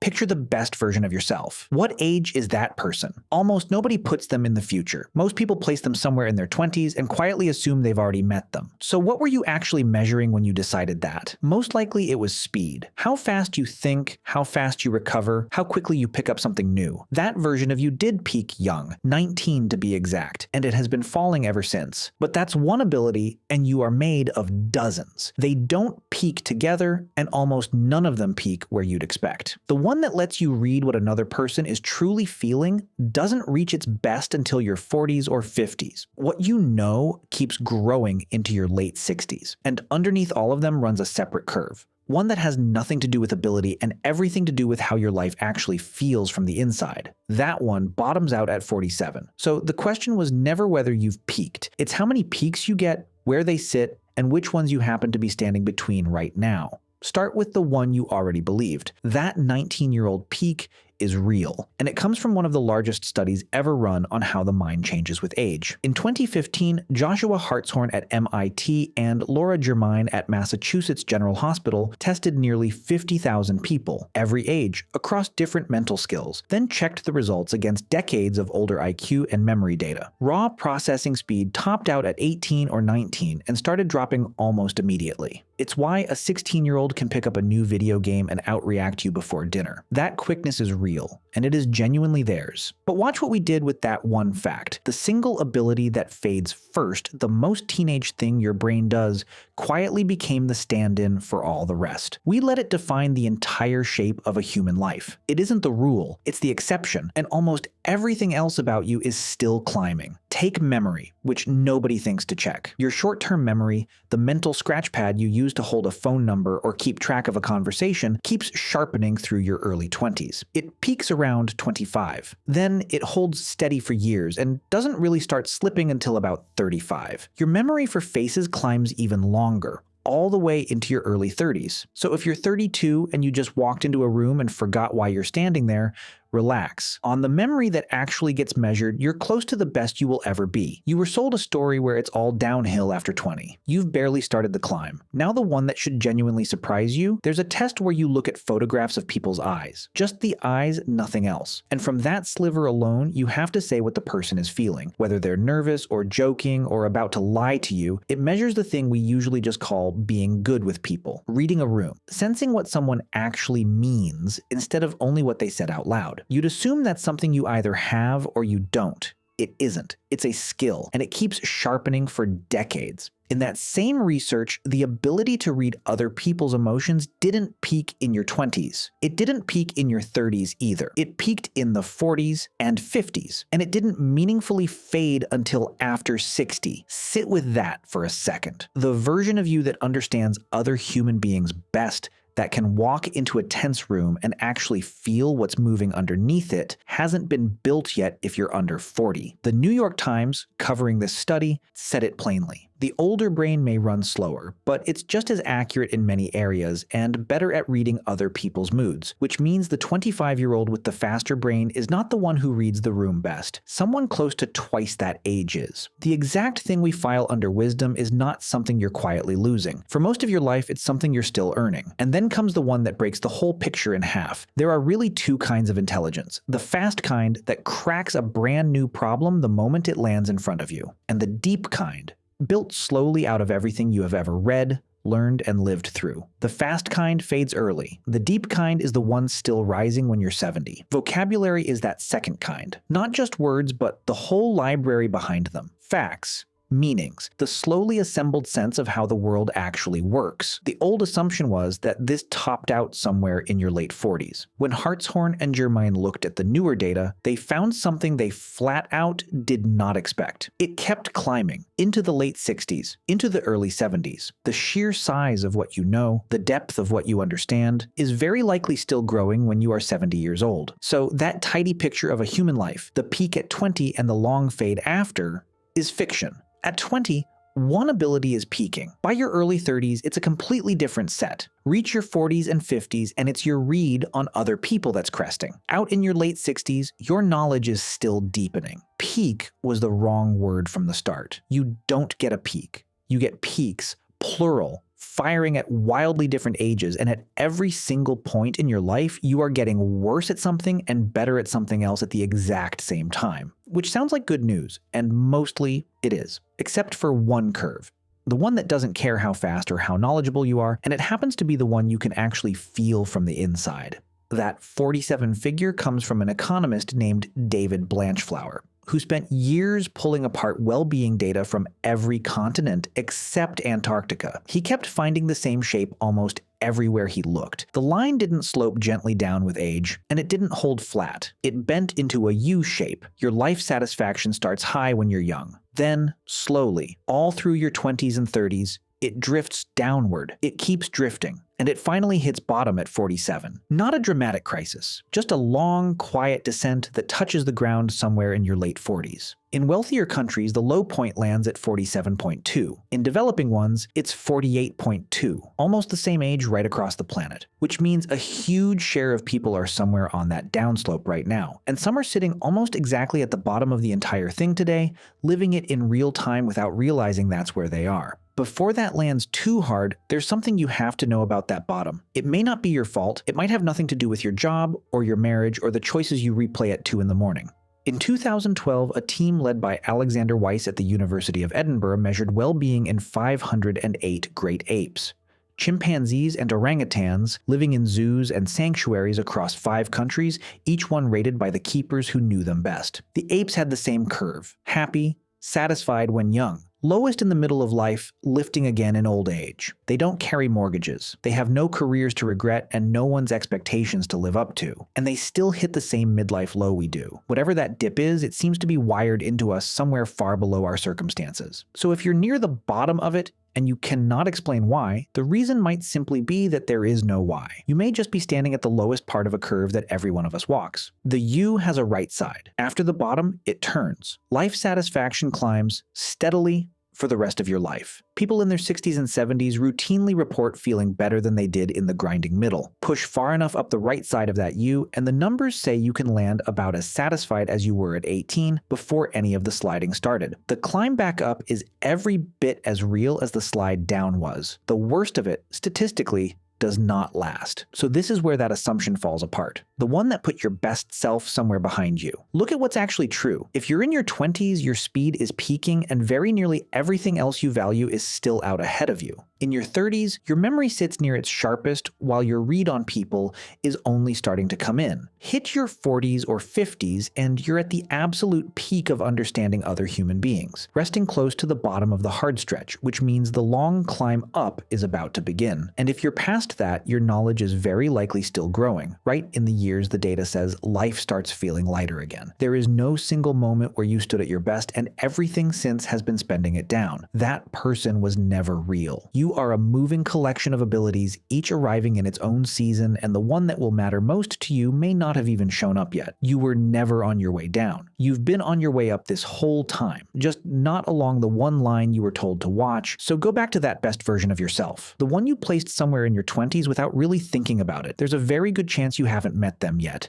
Picture the best version of yourself. What age is that person? Almost nobody puts them in the future. Most people place them somewhere in their 20s and quietly assume they've already met them. So what were you actually measuring when you decided that? Most likely it was speed. How fast you think, how fast you recover, how quickly you pick up something new. That version of you did peak young, 19 to be exact, and it has been falling ever since. But that's one ability, and you are made of dozens. They don't peak together, and almost none of them peak where you'd expect. The one that lets you read what another person is truly feeling doesn't reach its best until your 40s or 50s. What you know keeps growing into your late 60s, and underneath all of them runs a separate curve. One that has nothing to do with ability and everything to do with how your life actually feels from the inside. That one bottoms out at 47. So the question was never whether you've peaked. It's how many peaks you get, where they sit, and which ones you happen to be standing between right now. Start with the one you already believed. That 19-year-old peak is real, and it comes from one of the largest studies ever run on how the mind changes with age. In 2015, Joshua Hartshorne at MIT and Laura Germine at Massachusetts General Hospital tested nearly 50,000 people, every age, across different mental skills, then checked the results against decades of older IQ and memory data. Raw processing speed topped out at 18 or 19 and started dropping almost immediately. It's why a 16-year-old can pick up a new video game and outreact you before dinner. That quickness is real, and it is genuinely theirs. But watch what we did with that one fact. The single ability that fades first, the most teenage thing your brain does, quietly became the stand-in for all the rest. We let it define the entire shape of a human life. It isn't the rule, it's the exception, and almost everything else about you is still climbing. Take memory, which nobody thinks to check. Your short-term memory, the mental scratch pad you use to hold a phone number or keep track of a conversation, keeps sharpening through your early 20s. It peaks around 25. Then it holds steady for years and doesn't really start slipping until about 35. Your memory for faces climbs even longer, all the way into your early 30s. So if you're 32 and you just walked into a room and forgot why you're standing there, relax. On the memory that actually gets measured, you're close to the best you will ever be. You were sold a story where it's all downhill after 20. You've barely started the climb. Now the one that should genuinely surprise you, there's a test where you look at photographs of people's eyes. Just the eyes, nothing else. And from that sliver alone, you have to say what the person is feeling. Whether they're nervous or joking or about to lie to you, it measures the thing we usually just call being good with people. Reading a room. Sensing what someone actually means instead of only what they said out loud. You'd assume that's something you either have or you don't. It isn't. It's a skill, and it keeps sharpening for decades. In that same research, the ability to read other people's emotions didn't peak in your 20s. It didn't peak in your 30s either. It peaked in the 40s and 50s, and it didn't meaningfully fade until after 60. Sit with that for a second. The version of you that understands other human beings best, that can walk into a tense room and actually feel what's moving underneath it, hasn't been built yet if you're under 40. The New York Times, covering this study, said it plainly. The older brain may run slower, but it's just as accurate in many areas and better at reading other people's moods, which means the 25-year-old with the faster brain is not the one who reads the room best. Someone close to twice that age is. The exact thing we file under wisdom is not something you're quietly losing. For most of your life, it's something you're still earning. And then comes the one that breaks the whole picture in half. There are really two kinds of intelligence. The fast kind that cracks a brand new problem the moment it lands in front of you, and the deep kind, built slowly out of everything you have ever read, learned, and lived through. The fast kind fades early. The deep kind is the one still rising when you're 70. Vocabulary is that second kind. Not just words, but the whole library behind them. Facts. Meanings, the slowly assembled sense of how the world actually works. The old assumption was that this topped out somewhere in your late 40s. When Hartshorne and Germine looked at the newer data, they found something they flat out did not expect. It kept climbing into the late 60s, into the early 70s. The sheer size of what you know, the depth of what you understand, is very likely still growing when you are 70 years old. So that tidy picture of a human life, the peak at 20 and the long fade after, is fiction. At 20, one ability is peaking. By your early 30s, it's a completely different set. Reach your 40s and 50s, and it's your read on other people that's cresting. Out in your late 60s, your knowledge is still deepening. Peak was the wrong word from the start. You don't get a peak. You get peaks, plural, firing at wildly different ages, and at every single point in your life, you are getting worse at something and better at something else at the exact same time. Which sounds like good news, and mostly it is. Except for one curve. The one that doesn't care how fast or how knowledgeable you are, and it happens to be the one you can actually feel from the inside. That 47 figure comes from an economist named David Blanchflower, who spent years pulling apart well-being data from every continent except Antarctica. He kept finding the same shape almost everywhere he looked. The line didn't slope gently down with age, and it didn't hold flat. It bent into a U shape. Your life satisfaction starts high when you're young. Then, slowly, all through your 20s and 30s, it drifts downward. It keeps drifting, and it finally hits bottom at 47. Not a dramatic crisis, just a long, quiet descent that touches the ground somewhere in your late 40s. In wealthier countries, the low point lands at 47.2. In developing ones, it's 48.2, almost the same age right across the planet, which means a huge share of people are somewhere on that downslope right now, and some are sitting almost exactly at the bottom of the entire thing today, living it in real time without realizing that's where they are. Before that lands too hard, there's something you have to know about that bottom. It may not be your fault, it might have nothing to do with your job, or your marriage, or the choices you replay at 2 in the morning. In 2012, a team led by Alexander Weiss at the University of Edinburgh measured well-being in 508 great apes. Chimpanzees and orangutans living in zoos and sanctuaries across 5 countries, each one rated by the keepers who knew them best. The apes had the same curve: happy, satisfied when young, lowest in the middle of life, lifting again in old age. They don't carry mortgages. They have no careers to regret and no one's expectations to live up to. And they still hit the same midlife low we do. Whatever that dip is, it seems to be wired into us somewhere far below our circumstances. So if you're near the bottom of it, and you cannot explain why, the reason might simply be that there is no why. You may just be standing at the lowest part of a curve that every one of us walks. The U has a right side. After the bottom, it turns. Life satisfaction climbs steadily for the rest of your life. People in their 60s and 70s routinely report feeling better than they did in the grinding middle. Push far enough up the right side of that U, and the numbers say you can land about as satisfied as you were at 18 before any of the sliding started. The climb back up is every bit as real as the slide down was. The worst of it, statistically, does not last. So this is where that assumption falls apart. The one that put your best self somewhere behind you. Look at what's actually true. If you're in your 20s, your speed is peaking and very nearly everything else you value is still out ahead of you. In your 30s, your memory sits near its sharpest while your read on people is only starting to come in. Hit your 40s or 50s and you're at the absolute peak of understanding other human beings, resting close to the bottom of the hard stretch, which means the long climb up is about to begin. And if you're past that, your knowledge is very likely still growing. Right in the years the data says life starts feeling lighter again. There is no single moment where you stood at your best and everything since has been spending it down. That person was never real. You are a moving collection of abilities, each arriving in its own season, and the one that will matter most to you may not have even shown up yet. You were never on your way down. You've been on your way up this whole time, just not along the one line you were told to watch, so go back to that best version of yourself. The one you placed somewhere in your 20s without really thinking about it. There's a very good chance you haven't met them yet,